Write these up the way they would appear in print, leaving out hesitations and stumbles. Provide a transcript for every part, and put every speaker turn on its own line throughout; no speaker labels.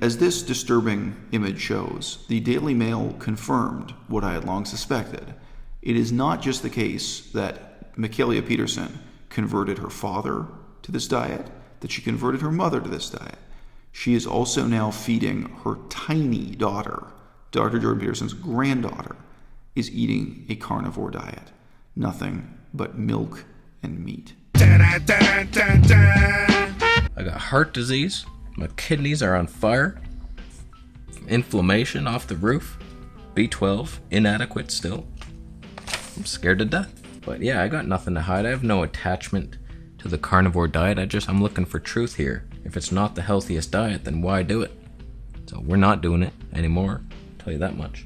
As this disturbing image shows, the Daily Mail confirmed what I had long suspected. It is not just the case that Mikhaila Peterson converted her father to this diet, that she converted her mother to this diet. She is also now feeding her tiny daughter. Dr. Jordan Peterson's granddaughter is eating a carnivore diet. Nothing but milk and meat.
I got heart disease. My kidneys are on fire. Inflammation off the roof. B12 inadequate still. I'm scared to death. But yeah, I got nothing to hide. I have no attachment to the carnivore diet. I'm looking for truth here. If it's not the healthiest diet, then why do it? So we're not doing it anymore. I'll tell you that much.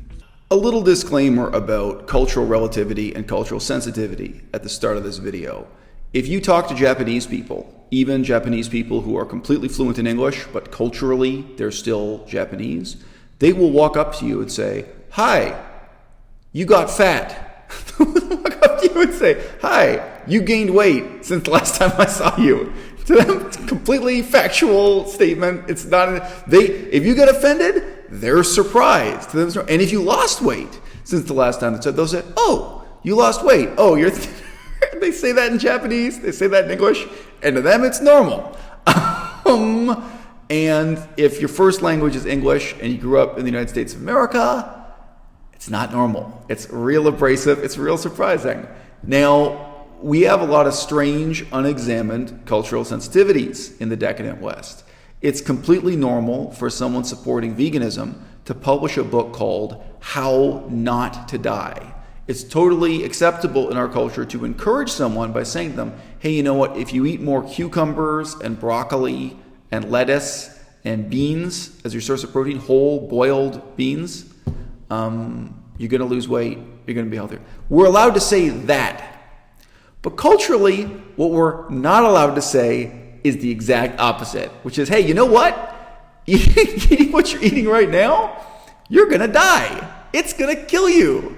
A little disclaimer about cultural relativity and cultural sensitivity at the start of this video. If you talk to Japanese people, even Japanese people who are completely fluent in English, but culturally they're still Japanese, they will walk up to you and say, "Hi, you got fat." They'll walk up to you and say, "Hi, you gained weight since the last time I saw you." To them, it's a completely factual statement. It's not, if you get offended, they're surprised. And if you lost weight since the last time they'll say, "Oh, you lost weight. Oh, you're..." They say that in Japanese, they say that in English, and to them it's normal. And if your first language is English and you grew up in the United States of America, it's not normal. It's real abrasive, it's real surprising. Now, we have a lot of strange, unexamined cultural sensitivities in the decadent West. It's completely normal for someone supporting veganism to publish a book called How Not to Die. It's totally acceptable in our culture to encourage someone by saying to them, "Hey, you know what? If you eat more cucumbers and broccoli and lettuce and beans as your source of protein, whole boiled beans, you're going to lose weight. You're going to be healthier." We're allowed to say that. But culturally, what we're not allowed to say is the exact opposite, which is, "Hey, you know what? Eating what you're eating right now, you're going to die. It's going to kill you.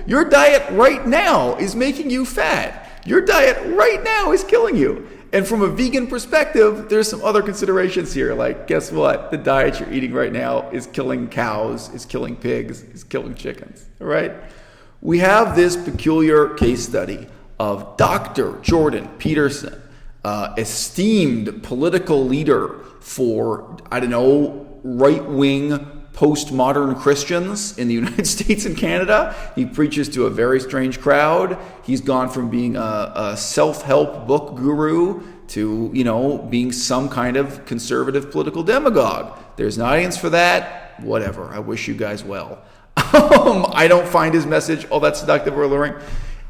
Your diet right now is making you fat. Your diet right now is killing you." And from a vegan perspective, there's some other considerations here. Like, guess what? The diet you're eating right now is killing cows, is killing pigs, is killing chickens, all right? We have this peculiar case study of Dr. Jordan Peterson, esteemed political leader for, right-wing postmodern Christians in the United States and Canada. He preaches to a very strange crowd. He's gone from being a self-help book guru to, being some kind of conservative political demagogue. There's an audience for that. Whatever. I wish you guys well. I don't find his message all that seductive or alluring.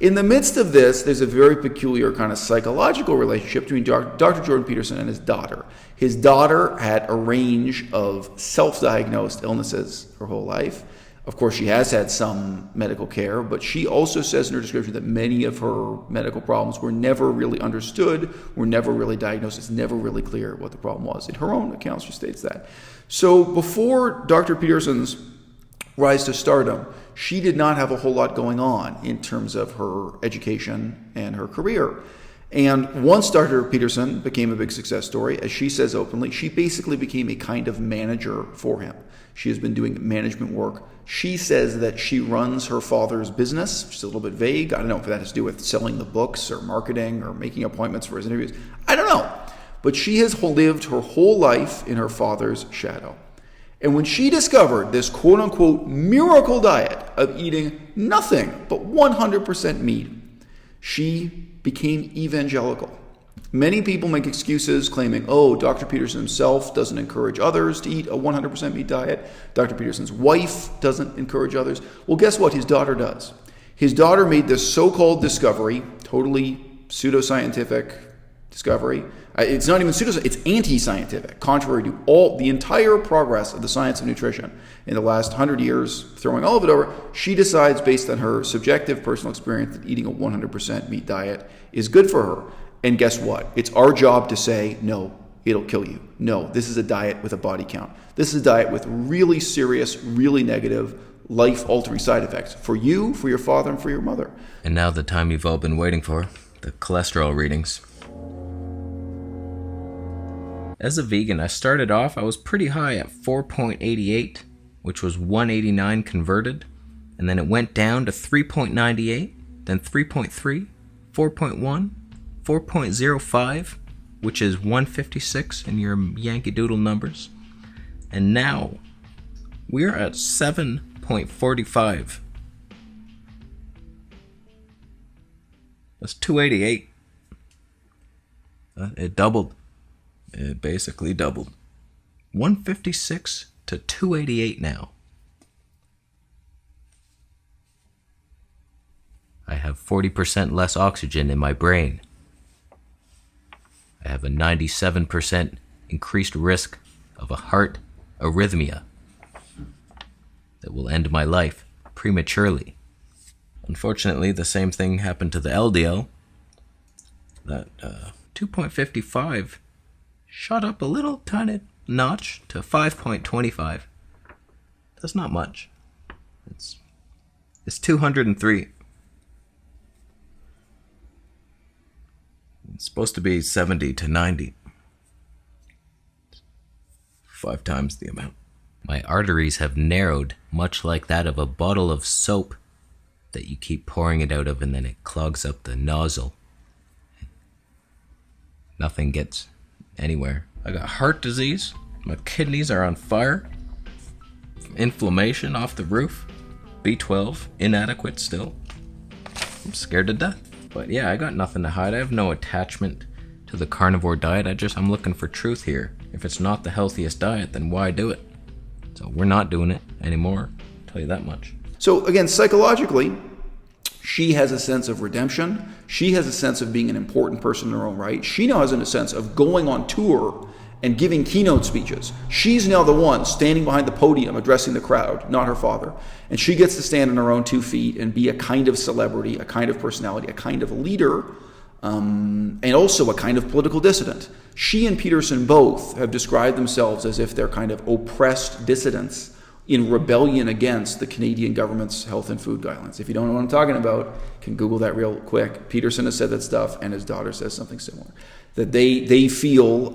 In the midst of this, there's a very peculiar kind of psychological relationship between Dr. Jordan Peterson and his daughter. His daughter had a range of self-diagnosed illnesses her whole life. Of course, she has had some medical care, but she also says in her description that many of her medical problems were never really understood, were never really diagnosed. It's never really clear what the problem was. In her own account, she states that. So before Dr. Peterson's rise to stardom, she did not have a whole lot going on in terms of her education and her career. And once Dr. Peterson became a big success story, as she says openly, she basically became a kind of manager for him. She has been doing management work. She says that she runs her father's business, which is a little bit vague. I don't know if that has to do with selling the books or marketing or making appointments for his interviews. I don't know. But she has lived her whole life in her father's shadow. And when she discovered this quote-unquote miracle diet of eating nothing but 100% meat, she became evangelical. Many people make excuses claiming, "Oh, Dr. Peterson himself doesn't encourage others to eat a 100% meat diet. Dr. Peterson's wife doesn't encourage others." Well, guess what? His daughter does. His daughter made this so-called discovery, totally pseudoscientific discovery. It's not even pseudoscientific, it's anti-scientific, contrary to the entire progress of the science of nutrition in the last 100 years, throwing all of it over. She decides, based on her subjective personal experience, that eating a 100% meat diet is good for her. And guess what? It's our job to say, "No, it'll kill you. No, this is a diet with a body count. This is a diet with really serious, really negative, life-altering side effects for you, for your father, and for your mother."
And now the time you've all been waiting for, the cholesterol readings. As a vegan, I started off, I was pretty high at 4.88, which was 189 converted, and then it went down to 3.98, then 3.3, 4.1, 4.05, which is 156 in your Yankee Doodle numbers, and now we're at 7.45. That's 288. It doubled. It basically doubled. 156 to 288 now. I have 40% less oxygen in my brain. I have a 97% increased risk of a heart arrhythmia that will end my life prematurely. Unfortunately, the same thing happened to the LDL. That 2.55 shot up a little tiny notch to 5.25. That's not much. It's 203. It's supposed to be 70 to 90. 5 times the amount. My arteries have narrowed, much like that of a bottle of soap that you keep pouring it out of and then it clogs up the nozzle. Nothing gets anywhere. I got heart disease. My kidneys are on fire. Inflammation off the roof. B12 inadequate still. I'm scared to death. But yeah, I got nothing to hide. I have no attachment to the carnivore diet. I'm looking for truth here. If it's not the healthiest diet, then why do it? So we're not doing it anymore. I'll tell you that much.
So again, psychologically, she has a sense of redemption. She has a sense of being an important person in her own right. She now has a sense of going on tour and giving keynote speeches. She's now the one standing behind the podium addressing the crowd, not her father. And she gets to stand on her own 2 feet and be a kind of celebrity, a kind of personality, a kind of leader, and also a kind of political dissident. She and Peterson both have described themselves as if they're kind of oppressed dissidents in rebellion against the Canadian government's health and food guidelines. If you don't know what I'm talking about, you can Google that real quick. Peterson has said that stuff, and his daughter says something similar. That they feel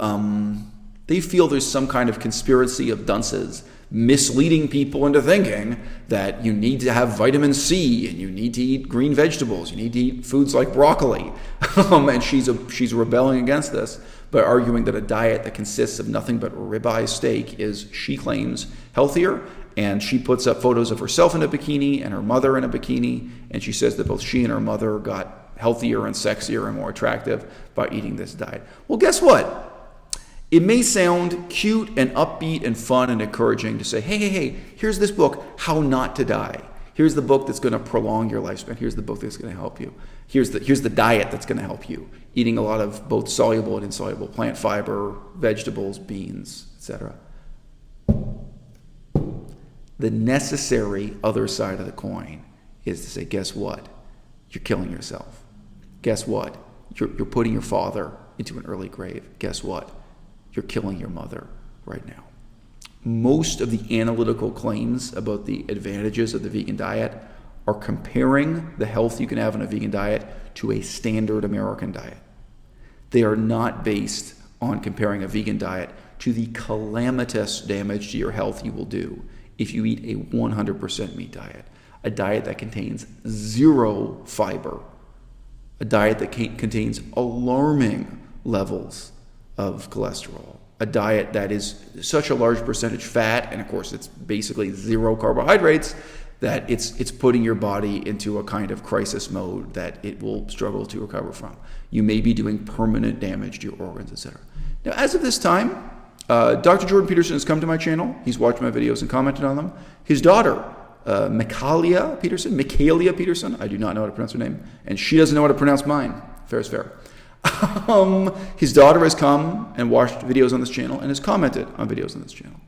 there's some kind of conspiracy of dunces misleading people into thinking that you need to have vitamin C and you need to eat green vegetables, you need to eat foods like broccoli. And she's rebelling against this by arguing that a diet that consists of nothing but ribeye steak is, she claims, healthier. And she puts up photos of herself in a bikini and her mother in a bikini, and she says that both she and her mother got healthier and sexier and more attractive by eating this diet. Well, guess what? It may sound cute and upbeat and fun and encouraging to say, hey, here's this book, How Not to Die. Here's the book that's going to prolong your lifespan. Here's the book that's going to help you. Here's the diet that's going to help you. Eating a lot of both soluble and insoluble plant fiber, vegetables, beans, etc. The necessary other side of the coin is to say, guess what? You're killing yourself. Guess what? You're putting your father into an early grave. Guess what? You're killing your mother right now. Most of the analytical claims about the advantages of the vegan diet are comparing the health you can have on a vegan diet to a standard American diet. They are not based on comparing a vegan diet to the calamitous damage to your health you will do if you eat a 100% meat diet, a diet that contains 0 fiber, a diet that contains alarming levels of cholesterol, a diet that is such a large percentage fat, and of course it's basically 0 carbohydrates, that it's putting your body into a kind of crisis mode that it will struggle to recover from. You may be doing permanent damage to your organs, etc. Now, as of this time, Dr. Jordan Peterson has come to my channel. He's watched my videos and commented on them. His daughter, Mikhaila Peterson, I do not know how to pronounce her name, and she doesn't know how to pronounce mine. Fair is fair. His daughter has come and watched videos on this channel and has commented on videos on this channel.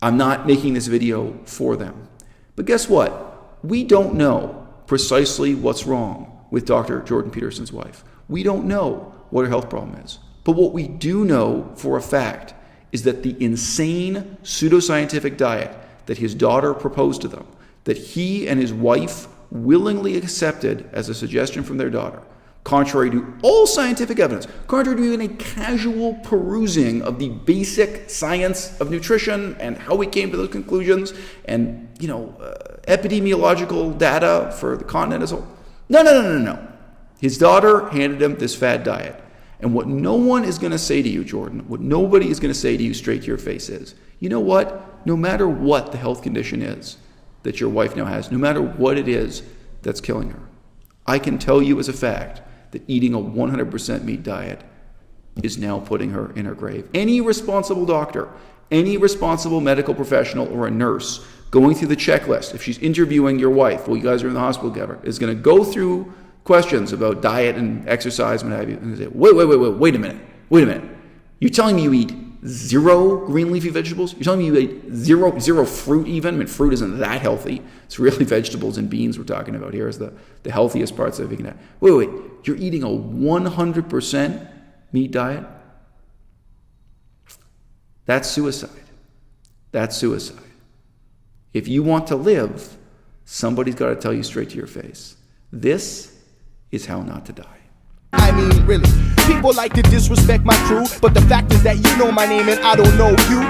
I'm not making this video for them. But guess what? We don't know precisely what's wrong with Dr. Jordan Peterson's wife. We don't know what her health problem is. But what we do know for a fact is that the insane pseudoscientific diet that his daughter proposed to them, that he and his wife willingly accepted as a suggestion from their daughter, contrary to all scientific evidence, contrary to even a casual perusing of the basic science of nutrition and how we came to those conclusions and, epidemiological data for the continent as a whole. No. His daughter handed him this fad diet. And what no one is going to say to you, Jordan, what nobody is going to say to you straight to your face is, you know what? No matter what the health condition is that your wife now has, no matter what it is that's killing her, I can tell you as a fact that eating a 100% meat diet is now putting her in her grave. Any responsible doctor, any responsible medical professional or a nurse going through the checklist, if she's interviewing your wife while you guys are in the hospital together, is going to go through questions about diet and exercise and what have you, and say, wait a minute. You're telling me you eat 0 green leafy vegetables? You're telling me you eat zero fruit even? I mean, fruit isn't that healthy. It's really vegetables and beans we're talking about here as the healthiest parts of a vegan diet. Wait. You're eating a 100% meat diet? That's suicide. If you want to live, somebody's got to tell you straight to your face. This is how not to die.
I mean, really, people like to disrespect my crew, but the fact is that you know my name and I don't know you.